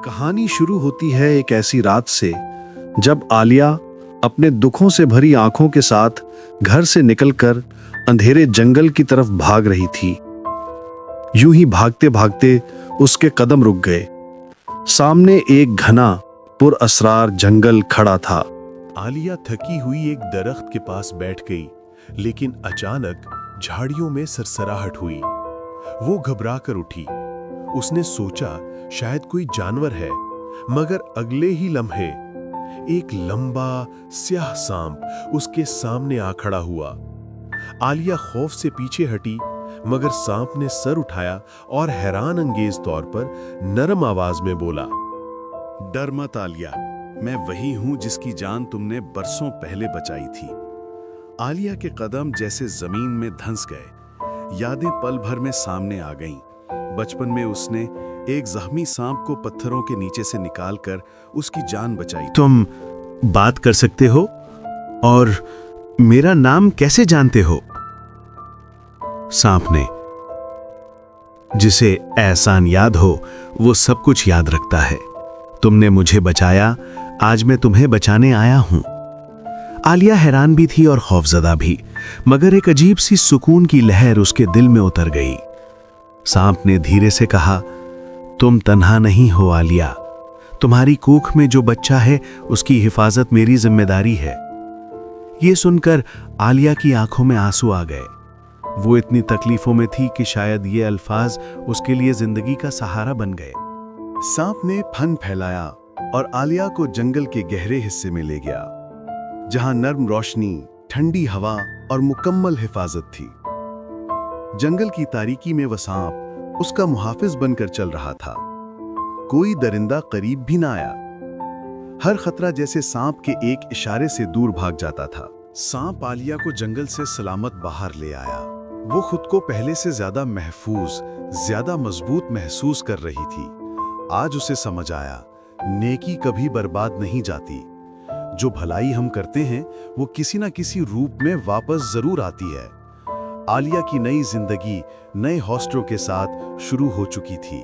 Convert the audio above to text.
कहानी शुरू होती है एक ऐसी रात से जब आलिया अपने दुखों से भरी आंखों के साथ घर से निकलकर अंधेरे जंगल की तरफ भाग रही थी। यूं ही भागते भागते उसके कदम रुक गए। सामने एक घना पुरअसरार जंगल खड़ा था। आलिया थकी हुई एक दरख्त के पास बैठ गई, लेकिन अचानक झाड़ियों में सरसराहट हुई। वो घबरा कर उठी। उसने सोचा शायद कोई जानवर है, मगर अगले ही लम्हे एक लंबा स्याह सांप उसके सामने आ खड़ा हुआ। आलिया खौफ से पीछे हटी, मगर सांप ने सर उठाया और हैरान अंगेज तौर पर नरम आवाज में बोला, डर मत आलिया, मैं वही हूं जिसकी जान तुमने बरसों पहले बचाई थी। आलिया के कदम जैसे जमीन में धंस गए। यादें पल भर में सामने आ गईं। बचपन में उसने एक जख्मी सांप को पत्थरों के नीचे से निकालकर उसकी जान बचाई। तुम बात कर सकते हो और मेरा नाम कैसे जानते हो? सांप ने, जिसे एहसान याद हो वो सब कुछ याद रखता है। तुमने मुझे बचाया, आज मैं तुम्हें बचाने आया हूं। आलिया हैरान भी थी और खौफजदा भी, मगर एक अजीब सी सुकून की लहर उसके दिल में उतर गई। सांप ने धीरे से कहा, तुम तन्हा नहीं हो आलिया, तुम्हारी कोख में जो बच्चा है उसकी हिफाजत मेरी जिम्मेदारी है। ये सुनकर आलिया की आंखों में आंसू आ गए। वो इतनी तकलीफों में थी कि शायद ये अल्फाज उसके लिए जिंदगी का सहारा बन गए। सांप ने फन फैलाया और आलिया को जंगल के गहरे हिस्से में ले गया, जहां नर्म रोशनी, ठंडी हवा और मुकम्मल हिफाजत थी। जंगल की तारीकी में वह सांप उसका मुहाफिज बनकर चल रहा था। कोई दरिंदा करीब भी ना आया। हर खतरा जैसे सांप के एक इशारे से दूर भाग जाता था। सांप आलिया को जंगल से सलामत बाहर ले आया। वो खुद को पहले से ज्यादा महफूज, ज्यादा मजबूत महसूस कर रही थी। आज उसे समझ आया, नेकी कभी बर्बाद नहीं जाती। जो भलाई हम करते हैं वो किसी ना किसी रूप में वापस जरूर आती है। आलिया की नई जिंदगी नए हौसलों के साथ शुरू हो चुकी थी।